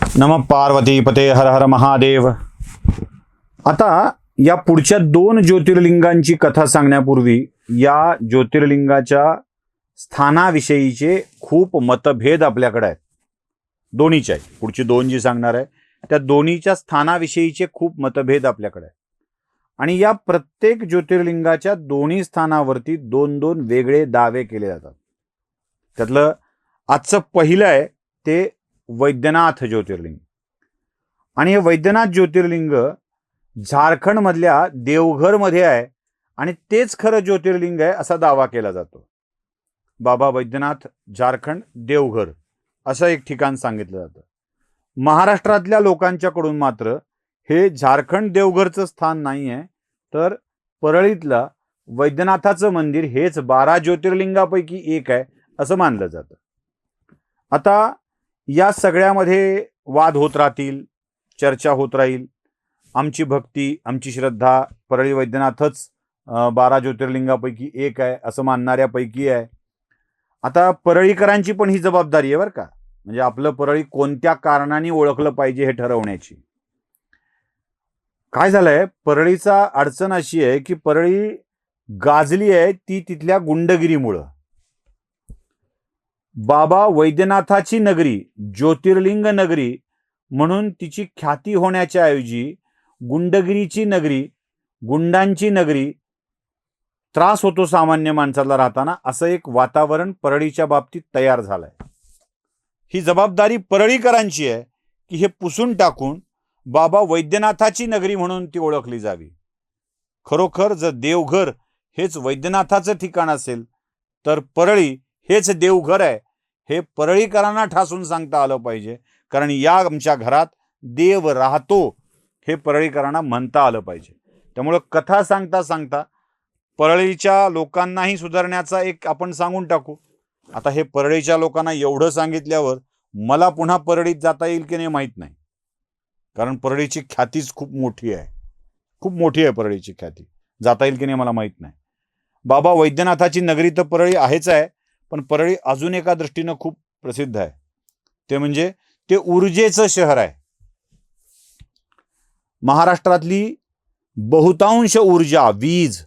नमः पार्वती पते हर हर महादेव। आता या पुढच्या दोन ज्योतिर्लिंगांची कथा सांगण्यापूर्वी या ज्योतिर्लिंगाच्या स्थानाविषयीचे खूप मतभेद आपल्याकडे आहेत। दोन्हीचे आहे, पुढची दोन जी सांगणार आहे त्या दोन्हीच्या स्थानाविषयीचे खूप मतभेद आपल्याकडे आहेत। आणि या प्रत्येक ज्योतिर्लिंगाच्या दोन्ही स्थानावरती दोन दोन वेगळे दावे केले जातात। त्यातलं आजचं पहिलं आहे ते वैद्यनाथ ज्योतिर्लिंग। आणि हे वैद्यनाथ ज्योतिर्लिंग झारखंड मधल्या देवघर मध्ये आहे आणि तेच खरं ज्योतिर्लिंग आहे असा दावा केला जातो। बाबा वैद्यनाथ झारखंड देवघर असं एक ठिकाण सांगितलं जातं। महाराष्ट्रातल्या लोकांच्याकडून मात्र हे झारखंड देवघरचं स्थान नाही आहे, तर परळीतला वैद्यनाथाचं मंदिर हेच 12 ज्योतिर्लिंगापैकी एक आहे असं मानलं जातं। आता या सगळ्यामध्ये वाद होत राहतील, चर्चा होत राहील। आमची भक्ती, आमची श्रद्धा परळी वैद्यनाथच 12 ज्योतिर्लिंगापैकी एक आहे असं मानणाऱ्यापैकी आहे। आता परळीकरांची पण ही जबाबदारी आहे बरं का, म्हणजे आपलं परळी कोणत्या कारणाने ओळखलं पाहिजे हे ठरवण्याची। काय झालंय, परळीचा अडचण अशी आहे की परळी गाजली आहे ती तिथल्या गुंडगिरीमुळं। बाबा वैद्यनाथाची नगरी, ज्योतिर्लिंग नगरी म्हणून तिची ख्याती होण्याच्या ऐवजी गुंडगिरीची नगरी, गुंडांची नगरी, त्रास होतो सामान्य माणसाला राहताना, असं एक वातावरण परळीच्या बाबतीत तयार झालंय। ही जबाबदारी परळीकरांची आहे की हे पुसून टाकून बाबा वैद्यनाथाची नगरी म्हणून ती ओळखली जावी। खरोखर जर देवघर हेच वैद्यनाथाचं ठिकाण असेल तर परळी हेच देवघर आहे हे परळीकरांना ठासून सांगता आलं पाहिजे, कारण या आमच्या घरात देव राहतो हे परळीकरांना म्हणता आलं पाहिजे। त्यामुळे कथा सांगता सांगता परळीच्या लोकांनाही सुधारण्याचा एक आपण सांगून टाकू। आता हे परळीच्या लोकांना एवढं सांगितल्यावर मला पुन्हा परळीत जाता येईल की नाही माहित नाही, कारण परळीची ख्यातीच खूप मोठी आहे, खूप मोठी आहे परळीची ख्याती। जाता येईल की नाही मला माहित नाही। बाबा वैद्यनाथाची नगरी तर परळी आहेच आहे, पण परळी अजून एका दृष्टीनं खूप प्रसिद्ध आहे, ते म्हणजे ते ऊर्जेचं शहर आहे। महाराष्ट्रातली बहुतांश ऊर्जा, वीज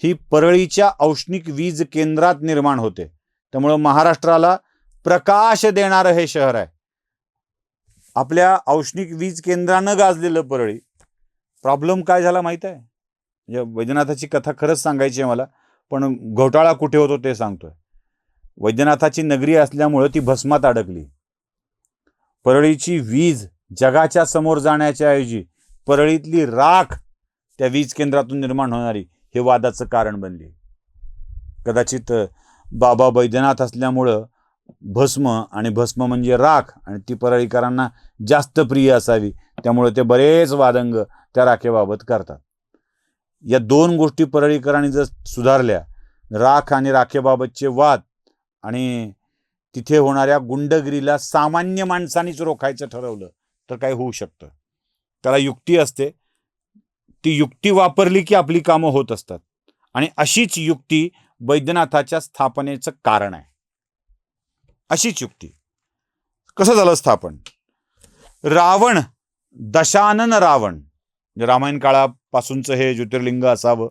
ही परळीच्या औष्णिक वीज केंद्रात निर्माण होते। त्यामुळे महाराष्ट्राला प्रकाश देणारं हे शहर आहे। आपल्या औष्णिक वीज केंद्रानं गाजलेलं परळी। प्रॉब्लेम काय झाला माहित आहे, म्हणजे वैद्यनाथाची कथा खरंच सांगायची आहे मला, पण घोटाळा कुठे होतो ते सांगतोय। वैद्यनाथाची नगरी असल्यामुळे ती भस्मात अडकली। परळीची वीज जगाच्या समोर जाण्याच्या ऐवजी परळीतली राख त्या वीज केंद्रातून निर्माण होणारी हे वादाचं कारण बनली। कदाचित बाबा वैद्यनाथ असल्यामुळं भस्म, आणि भस्म म्हणजे राख, आणि ती परळीकरांना जास्त प्रिय असावी, त्यामुळे ते बरेच वादंग त्या राखेबाबत करतात। या दोन गोष्टी परळीकरांनी जर सुधारल्या, राख आणि राखेबाबतचे वाद आणि तिथे होणाऱ्या गुंडगिरीला सामान्य माणसांनीच रोखायचं ठरवलं तर काय होऊ शकतं। त्याला युक्ती असते, ती युक्ती वापरली की आपली कामं होत असतात, आणि अशीच युक्ती वैद्यनाथाच्या स्थापनेचं कारण आहे। अशीच युक्ती। कसं झालं स्थापन? रावण, दशानन रावण, म्हणजे रामायण काळापासूनचं हे ज्योतिर्लिंग असावं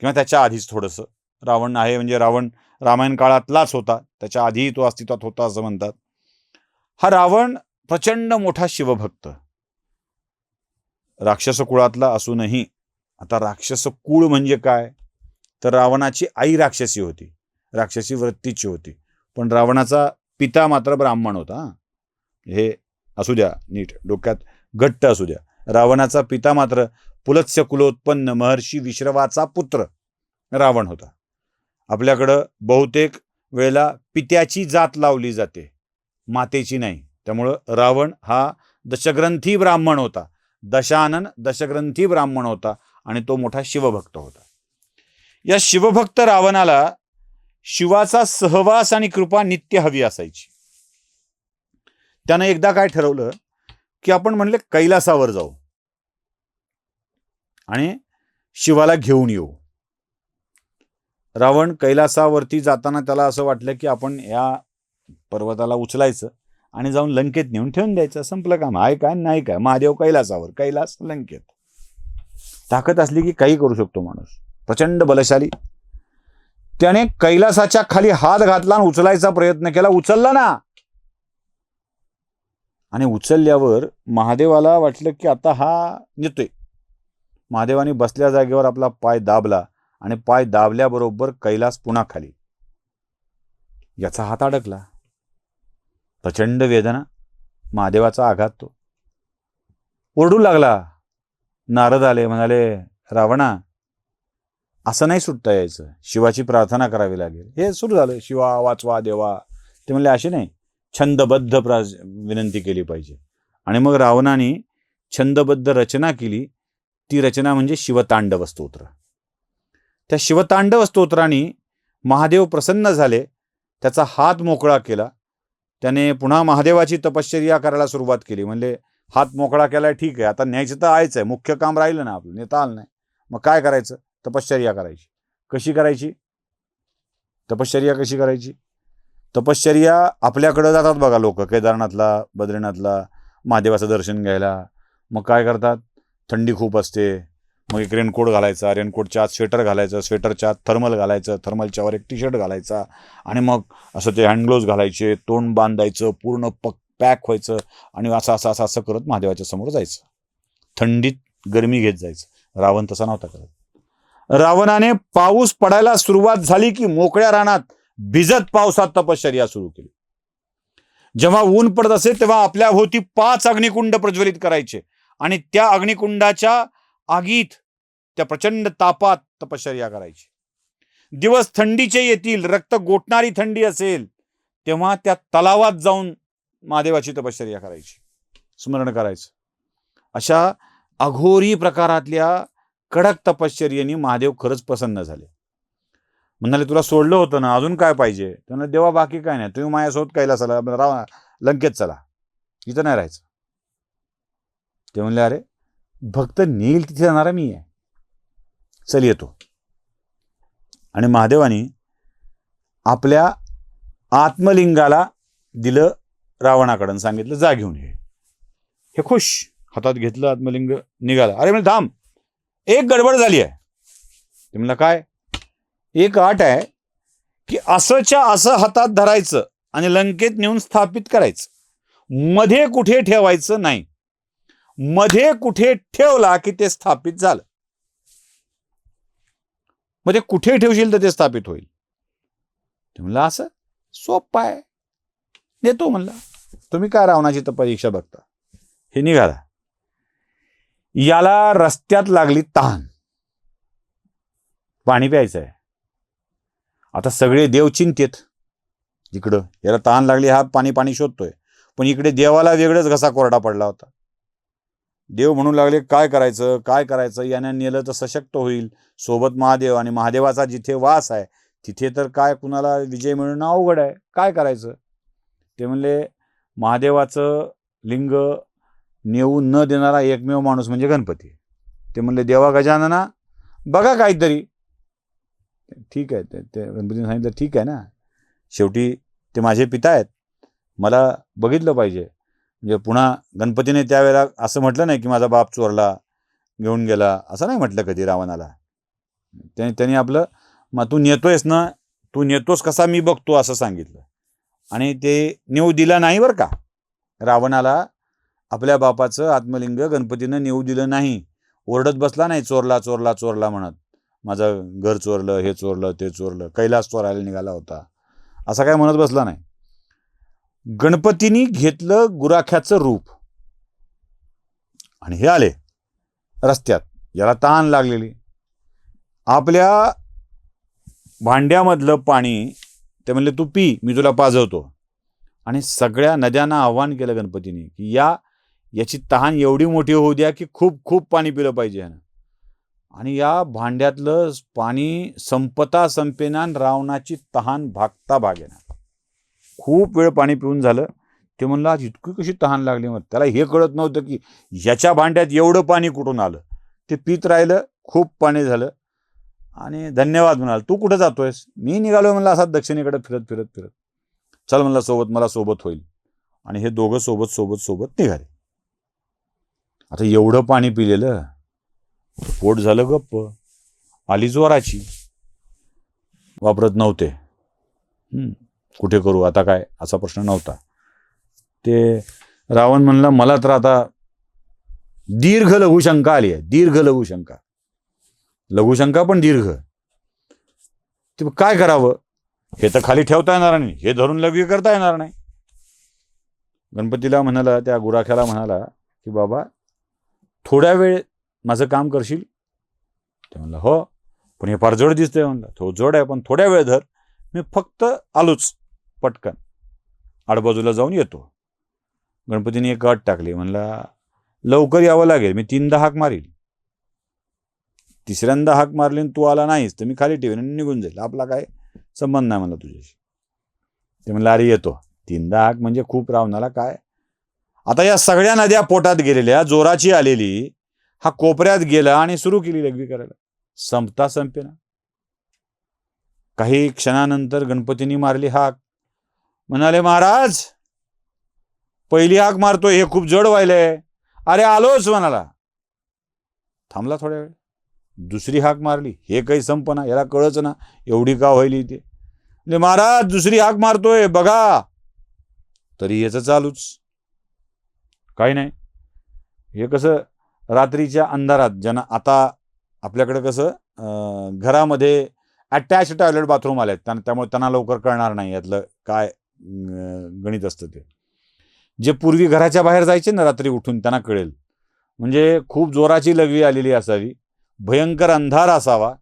किंवा त्याच्या आधीच थोडंसं। रावण आहे म्हणजे रावण रामायण काळातलाच होता, त्याच्या आधीही तो अस्तित्वात होता असं म्हणतात। हा रावण प्रचंड मोठा शिवभक्त, राक्षस कुळातला असूनही। आता राक्षस कुळ म्हणजे काय, तर रावणाची आई राक्षसी होती, राक्षसी वृत्तीची होती, पण रावणाचा पिता मात्र ब्राह्मण होता। हे असू द्या, नीट डोक्यात घट्ट असू द्या। रावणाचा पिता मात्र पुलत्स्य कुलोत्पन्न महर्षी विश्रवाचा पुत्र रावण होता। आपल्याकडं बहुतेक वेळेला पित्याची जात लावली जाते, मातेची नाही। त्यामुळं रावण हा दशग्रंथी ब्राह्मण होता, दशानन दशग्रंथी ब्राह्मण होता, आणि तो मोठा शिवभक्त होता। या शिवभक्त रावणाला शिवाचा सहवास आणि कृपा नित्य हवी असायची। त्यानं एकदा काय ठरवलं की आपण म्हणले कैलासावर जाऊ आणि शिवाला घेऊन येऊ। रावण कैलासावरती जाताना त्याला असं वाटलं की आपण या पर्वताला उचलायचं आणि जाऊन लंकेत नेऊन ठेवून द्यायचं. संपलं काम. आहे काय नाही काय, महादेव कैलासावर, कैलास लंकेत. ताकद असली की काही करू शकतो माणूस, प्रचंड बलशाली. त्याने कैलासाच्या खाली हात घातला आणि उचलायचा प्रयत्न केला, उचलला ना. आणि उचलल्यावर महादेवाला वाटलं की आता हा नेतोय. महादेवाने बसल्या जागेवर आपला पाय दाबला आणि पाय दाबल्याबरोबर कैलास पुन्हा खाली. याचा हात अडकला. प्रचंड वेदना, महादेवाचा आघात. तो ओरडू लागला. नारद आले, म्हणाले रावणा असं नाही सुटता यायचं, शिवाची प्रार्थना करावी लागेल. हे सुरू झालं, शिवा वाचवा देवा. ते म्हणले असे नाही, छंदबद्ध विनंती केली पाहिजे. आणि मग रावणाने छंदबद्ध रचना केली. ती रचना म्हणजे शिवतांडव स्तोत्र. त्या शिवतांडव स्तोत्राने महादेव प्रसन्न झाले, त्याचा हात मोकळा केला. त्याने पुन्हा महादेवाची तपश्चर्या करायला सुरुवात केली. म्हणले हात मोकळा केलाय, ठीक आहे, आता न्यायचं तर आहेच आहे, मुख्य काम राहिलं ना आपलं, नेता आलं नाही, मग काय करायचं? तपश्चर्या करायची. कशी करायची तपश्चर्या? कशी करायची तपश्चर्या? आपल्याकडं जातात बघा लोक केदारनाथला, बद्रीनाथला महादेवाचं दर्शन घ्यायला. मग काय करतात? थंडी खूप असते, मग एक रेनकोट घालायचा, रेनकोटच्या आत स्वेटर घालायचं, स्वेटरच्या आत थर्मल घालायचं, थर्मलच्या वर एक टी शर्ट घालायचा, आणि मग असं ते हँडग्लोव्ज घालायचे, तोंड बांधायचं, पूर्ण पॅक व्हायचं, आणि असं असं असं असं करत महादेवाच्या समोर जायचं. थंडीत गरमी घेत जायचं. रावण तसा नव्हता करत. रावणाने पाऊस पडायला सुरुवात झाली की मोकळ्या रानात भिजत पावसात तपश्चर्या सुरू केली. जेव्हा ऊन पडत असे तेव्हा आपल्या भोवती 5 अग्निकुंड प्रज्वलित करायचे, आणि त्या अग्निकुंडाच्या आगीत, त्या प्रचंड तापात तपश्चर्या करायची. दिवस थंडीचे येतील, रक्त गोठणारी थंडी असेल, तेव्हा त्या तलावात जाऊन महादेवाची तपश्चर्या करायची, स्मरण करायचं. अशा अघोरी प्रकारातल्या कडक तपश्चर्येने महादेव खरंच प्रसन्न झाले. म्हणाले तुला सोडलं होतं ना, अजून काय पाहिजे? त्यांना देवा बाकी काय नाही, तुम्ही माझ्यासोबत कैलासाला, लंकेत चला, इथं नाही राहायचं. ते म्हणले अरे भक्त नेईल तिथे जाणारा मी आहे, चल येतो. आणि महादेवानी आपल्या आत्मलिंगाला दिलं रावणाकडं, सांगितलं जा घेऊन ये. हे खुश, हातात घेतलं आत्मलिंग, निघाला. अरे म्हणजे थांब, एक गडबड झाली आहे. ते म्हणलं काय? एक अट आहे की असंच्या असं हातात धरायचं आणि लंकेत नेऊन स्थापित करायचं, मध्ये कुठे ठेवायचं नाही. मध्ये कुठे ठेवला की ते स्थापित झालं. मध्ये कुठे ठेवशील तर ते स्थापित होईल. ते म्हणलं असं सोपं आहे, देतो म्हणला. तुम्ही काय रावणाची तर परीक्षा बघता. हे निघाला. याला रस्त्यात लागली तहान, पाणी प्यायचं आहे. आता सगळे देव चिंतेत. इकडं याला तहान लागली, हा पाणी पाणी शोधतोय, पण इकडे देवाला वेगळंच घसा कोरडा पडला होता. देव म्हणू लागले काय करायचं काय करायचं, याने नेलं तर सशक्त होईल, सोबत महादेव, आणि महादेवाचा जिथे वास आहे तिथे तर काय कुणाला विजय मिळणं अवघड आहे, काय करायचं? ते म्हणले महादेवाचं लिंग नेऊ न देणारा एकमेव माणूस म्हणजे गणपती. ते म्हणले देवा गजानना बघा काहीतरी. ठीक आहे, ते गणपतीने सांगितलं ठीक आहे ना, शेवटी ते माझे पिता आहेत, मला बघितलं पाहिजे. म्हणजे पुन्हा गणपतीने त्यावेळेला असं म्हटलं नाही की माझा बाप चोरला घेऊन गेला, असं नाही म्हटलं कधी रावणाला. त्यांनी आपलं मग तू नेतोयस ना, तू नेतोस कसा मी बघतो असं सांगितलं. आणि ते नेऊ दिला नाही बरं का. रावणाला आपल्या बापाचं आत्मलिंग गणपतीनं नेऊ दिलं नाही. ओरडत बसला नाही चोरला चोरला चोरला म्हणत, माझं घर चोरलं, हे चोरलं, ते चोरलं, कैलास चोरायला निघाला होता, असं काय म्हणत बसला नाही. गणपतीनी घेतलं गुराख्याचं रूप आणि हे आले रस्त्यात. याला तहान लागलेली. आपल्या भांड्यामधलं पाणी ते म्हणले तू पी, मी तुला पाजवतो. आणि सगळ्या नद्यांना आव्हान केलं गणपतीने की याची तहान एवढी मोठी होऊ द्या की खूप खूप पाणी पिलं पाहिजे. आणि या भांड्यातलं पाणी संपता संपेना, रावणाची तहान भागता भागेना. खूप वेळ पाणी पिऊन झालं. ते म्हणलं आज इतकी कशी तहान लागली. मग त्याला हे कळत नव्हतं की याच्या भांड्यात एवढं पाणी कुठून आलं. ते पित राहिलं, खूप पाणी झालं. आणि धन्यवाद म्हणाल. तू कुठं जातोयस? मी निघालो म्हणलं असा दक्षिणेकडे फिरत फिरत फिरत. चल म्हणलं सोबत, मला सोबत होईल. आणि हे दोघं सोबत सोबत सोबत निघाले. आता एवढं पाणी पिलेलं, पोट झालं गप्प, आली जोराची. वापरत नव्हते. कुठे करू आता काय, असा प्रश्न नव्हता. ते रावण म्हणला मला तर आता दीर्घ लघुशंका आली आहे. दीर्घ लघुशंका, लघुशंका पण दीर्घ. ते काय करावं, हे तर खाली ठेवता येणार नाही, हे धरून लघवी करता येणार नाही. गणपतीला म्हणाला, त्या गुराख्याला म्हणाला की बाबा थोड्या वेळ माझं काम करशील. ते म्हणलं हो, पण हे फार जड दिसतंय. म्हणलं तो जड आहे, पण थोड्या वेळ धर, मी फक्त आलोच, पटकन आडबाजूला जाऊन येतो. गणपतीने एक अट टाकली, म्हणला लवकर यावं लागेल, मी 3दा हाक मारील. तिसऱ्यांदा हाक मारली तू आला नाहीस तर मी खाली ठेवेन आणि निघून जाईल, आपला काय संबंध नाही मला तुझ्याशी. ते म्हणलं अरे येतो. 3दा हाक म्हणजे खूप, रावणाला काय. आता या सगळ्या नद्या पोटात गेलेल्या, जोराची आलेली, हा कोपऱ्यात गेला आणि सुरू केली लघवी करायला. संपता संपेना. काही क्षणानंतर गणपतींनी मारली हाक. म्हणाले महाराज पहिली हाक मारतोय, हे खूप जड व्हायलंय. अरे आलोच म्हणाला. थांबला थोड्या वेळ. दुसरी हाक मारली, हे काही संपना, याला कळच ना एवढी का व्हायली ते. महाराज दुसरी हाक मारतोय बघा, तरी याचं चालूच. काही नाही. हे कसं रात्रीच्या अंधारात, ज्यांना आता आपल्याकडे कसं घरामध्ये अटॅच टॉयलेट बाथरूम आले, त्यामुळे त्यांना लवकर कळणार नाही यातलं काय गणित असतं ते. जे पूर्वी घराच्या बाहेर जायचे ना रात्री उठून, त्यांना कळेल. म्हणजे खूप जोराची लघवी आलेली असावी, भयंकर अंधार असावा,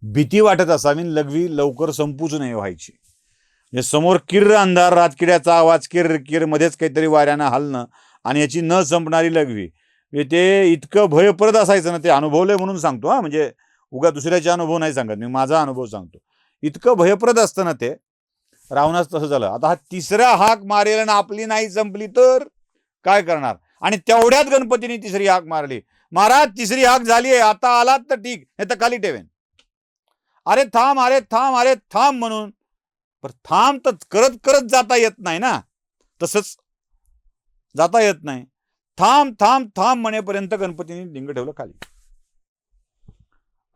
भीती वाटत असावी, लघवी लवकर संपूच नाही व्हायची. म्हणजे समोर किर्र अंधार, रातकिड्याचा आवाज, किर्र किर्र, मध्येच काहीतरी वाऱ्यानं हलणं, आणि याची न संपणारी लघवी. ते इतकं भयप्रद असायचं ना, ते अनुभवलंय म्हणून सांगतो हा, म्हणजे उगा दुसऱ्याचे अनुभव नाही सांगत मी, माझा अनुभव सांगतो. इतकं भयप्रद असतं ना ते. रावणास तसं झालं. आता हा तिसऱ्या हाक मारेल ना आपली नाही संपली तर काय करणार. आणि तेवढ्यात गणपतीने तिसरी हाक मारली. महाराज तिसरी हाक झाली आहे, आता आलात तर ठीक, हे तर खाली ठेवेन. अरे थांब, अरे थांब, अरे थांब म्हणून. पण थांब तर करत करत जाता येत नाही ना, तसंच जाता येत नाही. थांब थांब थांब म्हणेपर्यंत गणपतीने लिंग ठेवलं खाली,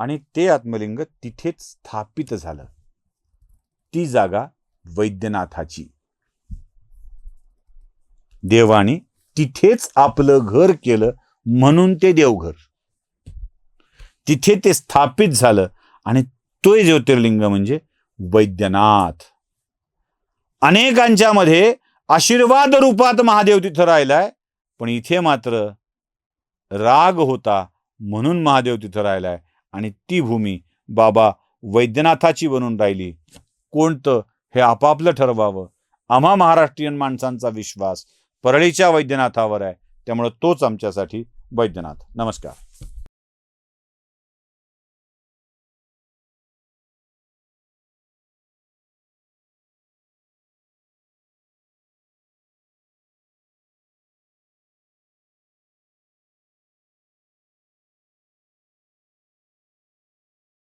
आणि ते आत्मलिंग तिथेच स्थापित झालं. ती जागा वैद्यनाथाची. देवाने तिथेच आपलं घर केलं, म्हणून ते देवघर. तिथे ते स्थापित झालं, आणि तो ज्योतिर्लिंग म्हणजे वैद्यनाथ. अनेकांच्या मध्ये आशीर्वाद रूपात महादेव तिथं राहिलाय, पण इथे मात्र राग होता म्हणून महादेव तिथं राहिलाय, आणि ती भूमी बाबा वैद्यनाथाची बनून राहिली. कोणतं हे आपापलं ठरवावं. आम्हा महाराष्ट्रीयन माणसांचा विश्वास परळीच्या वैद्यनाथावर आहे, त्यामुळे तोच आमच्यासाठी वैद्यनाथ. नमस्कार.